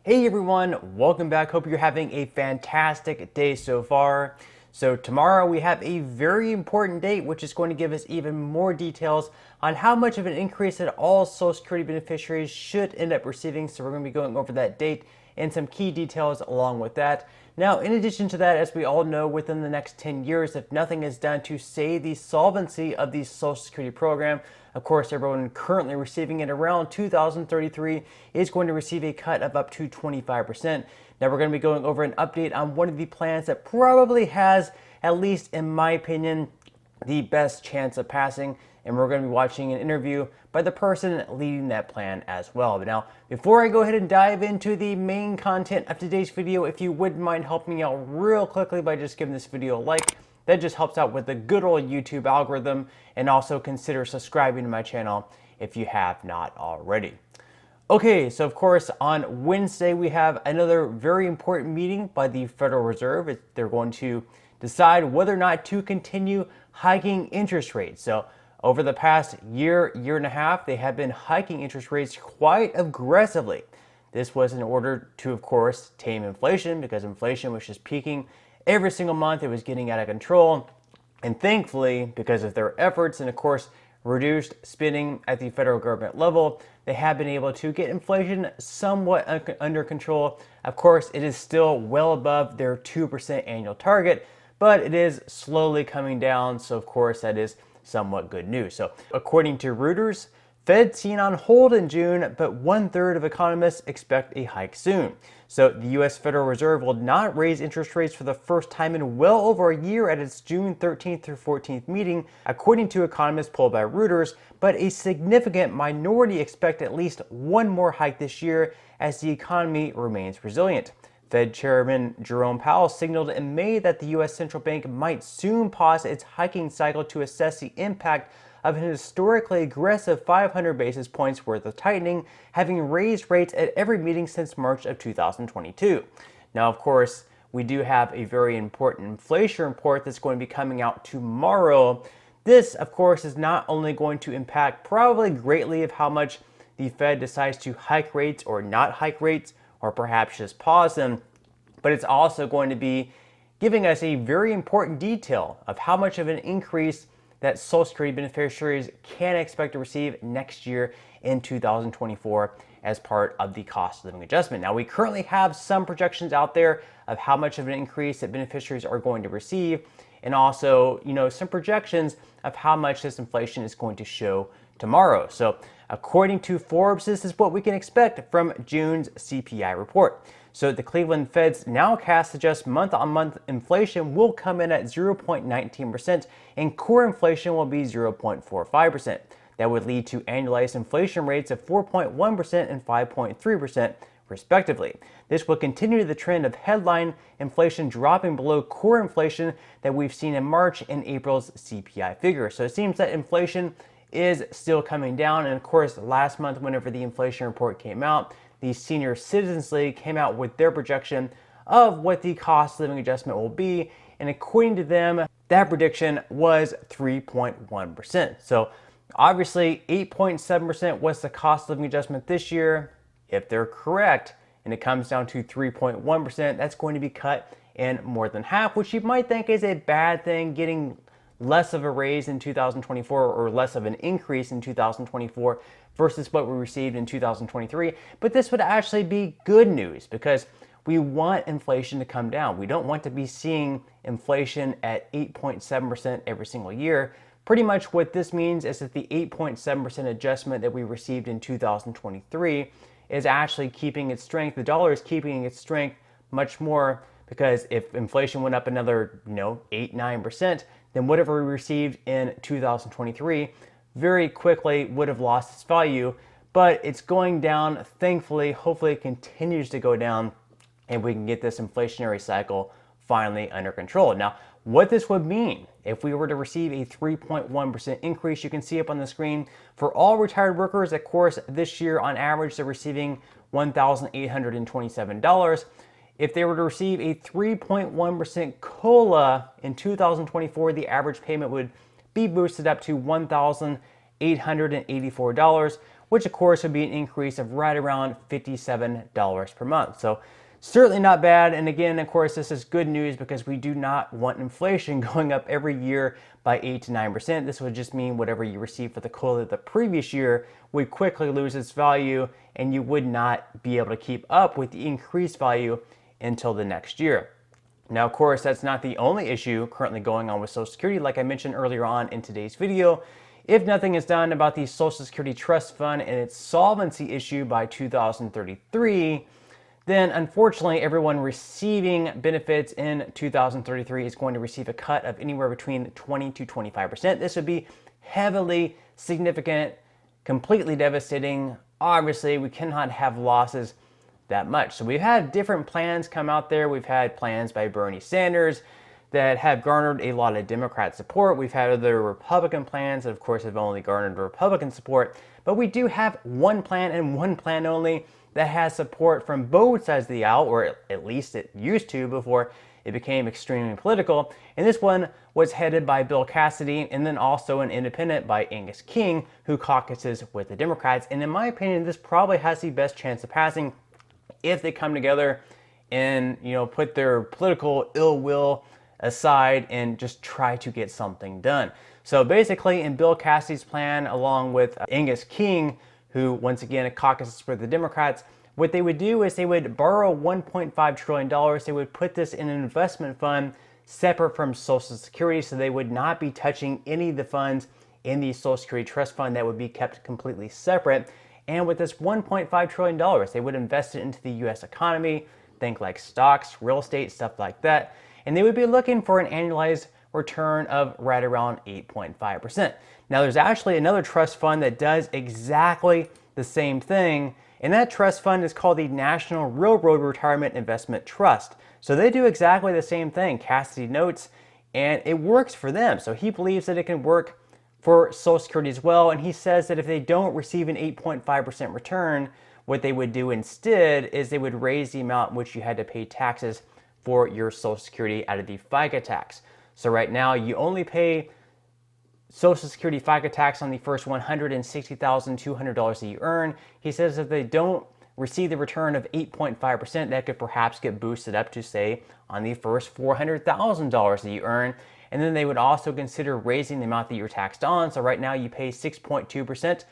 Hey everyone, welcome back. Hope you're having a fantastic day so far. So tomorrow we have a very important date, which is going to give us even more details on how much of an increase that all Social Security beneficiaries should end up receiving. So we're going to be going over that date and some key details along with that. Now, in addition to that, as we all know, within the next 10 years, if nothing is done to save the solvency of the Social Security program, of course, everyone currently receiving it around 2033 is going to receive a cut of up to 25%. Now, we're going to be going over an update on one of the plans that probably has, at least in my opinion, the best chance of passing, and we're going to be watching an interview by the person leading that plan as well. But now, before I go ahead and dive into the main content of today's video, if you wouldn't mind helping me out real quickly by just giving this video a like, that just helps out with the good old YouTube algorithm, and also consider subscribing to my channel if you have not already. Okay, so of course on Wednesday we have another very important meeting by the Federal Reserve. They're going to decide whether or not to continue hiking interest rates. So over the past year and a half, they have been hiking interest rates quite aggressively. This was in order to, of course, tame inflation, because inflation was just peaking every single month. It was getting out of control. And thankfully, because of their efforts and, of course, reduced spending at the federal government level, they have been able to get inflation somewhat under control. Of course, it is still well above their 2% annual target, but it is slowly coming down. So, of course, that is somewhat good news. So, according to Reuters, Fed seen on hold in June, but 1/3 of economists expect a hike soon. So the U.S. Federal Reserve will not raise interest rates for the first time in well over a year at its June 13th through 14th meeting, according to economists polled by Reuters, but a significant minority expect at least one more hike this year as the economy remains resilient. Fed Chairman Jerome Powell signaled in May that the U.S. Central Bank might soon pause its hiking cycle to assess the impact of an historically aggressive 500 basis points worth of tightening, having raised rates at every meeting since March of 2022. Now, of course, we do have a very important inflation report that's going to be coming out tomorrow. This, of course, is not only going to impact probably greatly of how much the Fed decides to hike rates or not hike rates, or perhaps just pause them, but it's also going to be giving us a very important detail of how much of an increase that Social Security beneficiaries can expect to receive next year in 2024 as part of the cost of living adjustment. Now, we currently have some projections out there of how much of an increase that beneficiaries are going to receive, and also, some projections of how much this inflation is going to show tomorrow. So, according to Forbes, this is what we can expect from June's CPI report. So the Cleveland Fed's nowcast suggests month-on-month inflation will come in at 0.19% and core inflation will be 0.45%. That would lead to annualized inflation rates of 4.1% and 5.3%, respectively. This will continue the trend of headline inflation dropping below core inflation that we've seen in March and April's CPI figure. So it seems that inflation is still coming down. And of course, last month, whenever the inflation report came out, the Senior Citizens League came out with their projection of what the cost of living adjustment will be. And according to them, that prediction was 3.1%. So obviously 8.7% was the cost of living adjustment this year. If they're correct, and it comes down to 3.1%, that's going to be cut in more than half, which you might think is a bad thing, getting less of a raise in 2024 or less of an increase in 2024 versus what we received in 2023. But this would actually be good news, because we want inflation to come down. We don't want to be seeing inflation at 8.7% every single year. Pretty much what this means is that the 8.7% adjustment that we received in 2023 is actually keeping its strength. The dollar is keeping its strength much more, because if inflation went up another, 8-9%, then whatever we received in 2023 very quickly would have lost its value. But it's going down, thankfully. Hopefully it continues to go down and we can get this inflationary cycle finally under control. Now, what this would mean if we were to receive a 3.1% increase, you can see up on the screen, for all retired workers, of course, this year on average, they're receiving $1,827. If they were to receive a 3.1% COLA in 2024, the average payment would be boosted up to $1,884, which of course would be an increase of right around $57 per month. So certainly not bad. And again, of course, this is good news because we do not want inflation going up every year by 8 to 9%. This would just mean whatever you received for the COLA the previous year would quickly lose its value, and you would not be able to keep up with the increased value until the next year. Now, of course, that's not the only issue currently going on with Social Security. Like I mentioned earlier on in today's video, if nothing is done about the Social Security Trust Fund and its solvency issue by 2033, then unfortunately everyone receiving benefits in 2033 is going to receive a cut of anywhere between 20 to 25%. This would be heavily significant, completely devastating. Obviously, we cannot have losses that much. So we've had different plans come out there. We've had plans by Bernie Sanders that have garnered a lot of Democrat support. We've had other Republican plans that, of course, have only garnered Republican support. But we do have one plan and one plan only that has support from both sides of the aisle, or at least it used to before it became extremely political. And this one was headed by Bill Cassidy, and then also an independent by Angus King, who caucuses with the Democrats. And in my opinion, this probably has the best chance of passing if they come together and, put their political ill will aside and just try to get something done. So basically, in Bill Cassidy's plan, along with Angus King, who once again caucuses for the Democrats, what they would do is they would borrow $1.5 trillion. They would put this in an investment fund separate from Social Security, so they would not be touching any of the funds in the Social Security Trust Fund. That would be kept completely separate. And with this $1.5 trillion, they would invest it into the U.S. economy, think like stocks, real estate, stuff like that. And they would be looking for an annualized return of right around 8.5%. Now, there's actually another trust fund that does exactly the same thing, and that trust fund is called the National Railroad Retirement Investment Trust. So they do exactly the same thing, Cassidy notes, and it works for them. So he believes that it can work for Social Security as well, and he says that if they don't receive an 8.5% return, what they would do instead is they would raise the amount in which you had to pay taxes for your Social Security out of the FICA tax. So right now, you only pay Social Security FICA tax on the first $160,200 that you earn. He says if they don't receive the return of 8.5%, that could perhaps get boosted up to, say, on the first $400,000 that you earn. And then they would also consider raising the amount that you're taxed on. So right now you pay 6.2%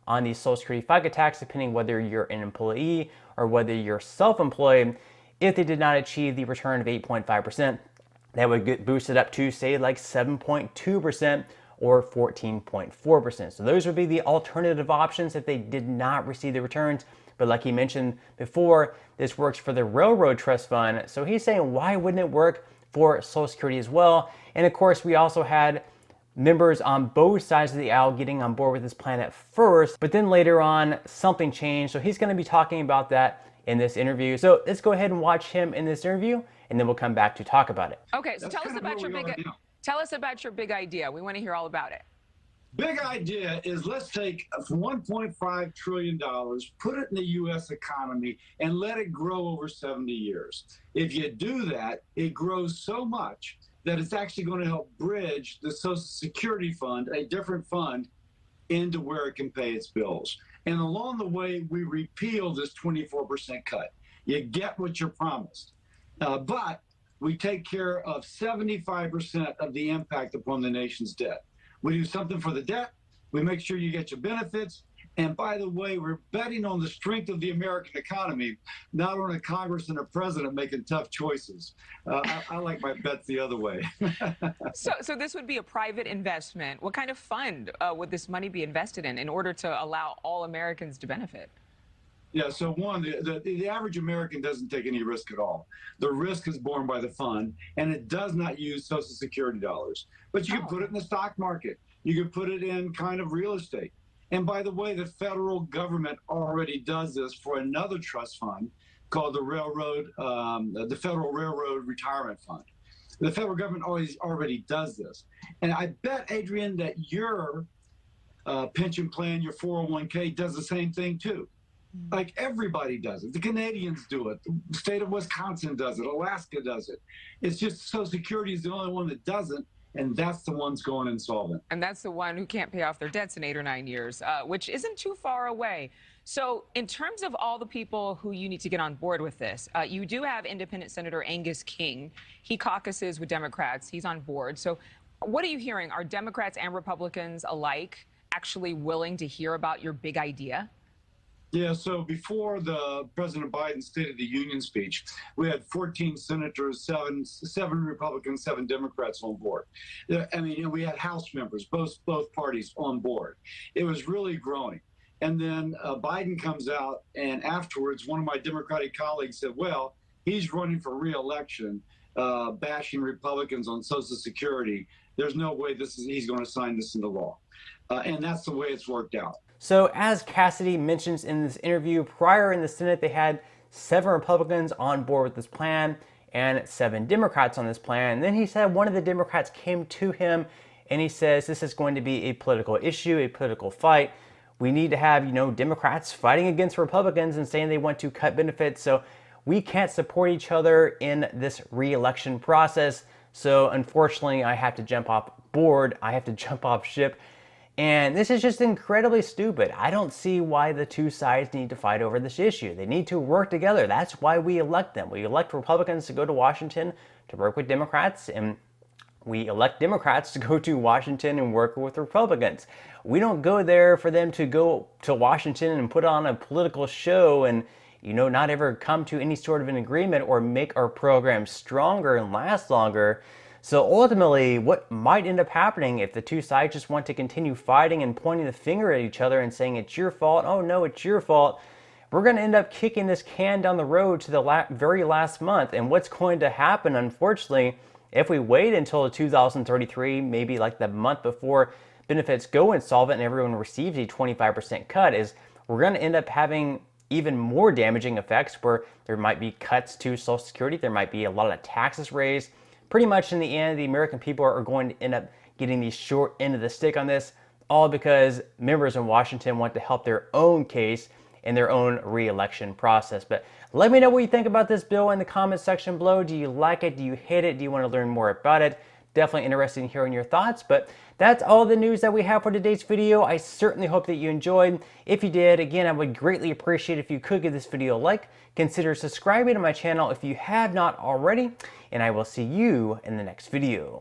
on the Social Security FICA tax, depending whether you're an employee or whether you're self-employed. If they did not achieve the return of 8.5%, that would get boosted up to, say, like 7.2% or 14.4%. So those would be the alternative options if they did not receive the returns. But like he mentioned before, this works for the Railroad Trust Fund. So he's saying, why wouldn't it work for Social Security as well? And of course, we also had members on both sides of the aisle getting on board with this plan at first, but then later on, something changed. So he's going to be talking about that in this interview. So let's go ahead and watch him in this interview, and then we'll come back to talk about it. Okay, so tell us about your big idea. We want to hear all about it. Big idea is let's take $1.5 trillion, put it in the U.S. economy, and let it grow over 70 years. If you do that, it grows so much that it's actually going to help bridge the Social Security Fund, a different fund, into where it can pay its bills. And along the way, we repeal this 24% cut. You get what you're promised. But we take care of 75% of the impact upon the nation's debt. We do something for the debt. We make sure you get your benefits. And by the way, we're betting on the strength of the American economy, not on a Congress and a president making tough choices. I like my bets the other way. So this would be a private investment. What kind of fund would this money be invested in order to allow all Americans to benefit? Yeah, so one, the average American doesn't take any risk at all. The risk is borne by the fund, and it does not use Social Security dollars. But you can put it in the stock market. You can put it in kind of real estate. And by the way, the federal government already does this for another trust fund called the Federal Railroad Retirement Fund. The federal government already does this. And I bet, Adrian, that your pension plan, your 401k, does the same thing too. Like everybody does it. The Canadians do it. The state of Wisconsin does it. Alaska does it. It's just Social Security is the only one that doesn't. and that's the ones going insolvent. And that's the one who can't pay off their debts in 8 or 9 years, which isn't too far away. So in terms of all the people who you need to get on board with this, you do have independent Senator Angus King. He caucuses with Democrats. He's on board. So what are you hearing? Are Democrats and Republicans alike actually willing to hear about your big idea? Yeah, so before the President Biden State of the Union speech, we had 14 senators, seven Republicans, 7 Democrats on board. I mean, we had House members, both parties on board. It was really growing. And then Biden comes out, and afterwards, one of my Democratic colleagues said, well, he's running for re-election, bashing Republicans on Social Security. There's no way he's going to sign this into law. And that's the way it's worked out. So as Cassidy mentions in this interview, prior in the Senate, they had 7 Republicans on board with this plan and 7 Democrats on this plan. And then he said one of the Democrats came to him and he says, this is going to be a political issue, a political fight. We need to have, Democrats fighting against Republicans and saying they want to cut benefits. So we can't support each other in this re-election process. So unfortunately, I have to jump off board. I have to jump off ship. And this is just incredibly stupid. I don't see why the two sides need to fight over this issue. They need to work together. That's why we elect them. We elect Republicans to go to Washington to work with Democrats, and we elect Democrats to go to Washington and work with Republicans. We don't go there for them to go to Washington and put on a political show and, not ever come to any sort of an agreement or make our program stronger and last longer. So ultimately, what might end up happening if the two sides just want to continue fighting and pointing the finger at each other and saying it's your fault, oh no, it's your fault, we're going to end up kicking this can down the road to the very last month. And what's going to happen, unfortunately, if we wait until 2033, maybe like the month before benefits go insolvent and everyone receives a 25% cut, is we're going to end up having even more damaging effects where there might be cuts to Social Security, there might be a lot of taxes raised. Pretty much in the end, the American people are going to end up getting the short end of the stick on this, all because members in Washington want to help their own case in their own re-election process. But let me know what you think about this bill in the comments section below. Do you like it? Do you hate it? Do you want to learn more about it? Definitely interested in hearing your thoughts. But that's all the news that we have for today's video. I certainly hope that you enjoyed. If you did, again, I would greatly appreciate if you could give this video a like. Consider subscribing to my channel if you have not already. And I will see you in the next video.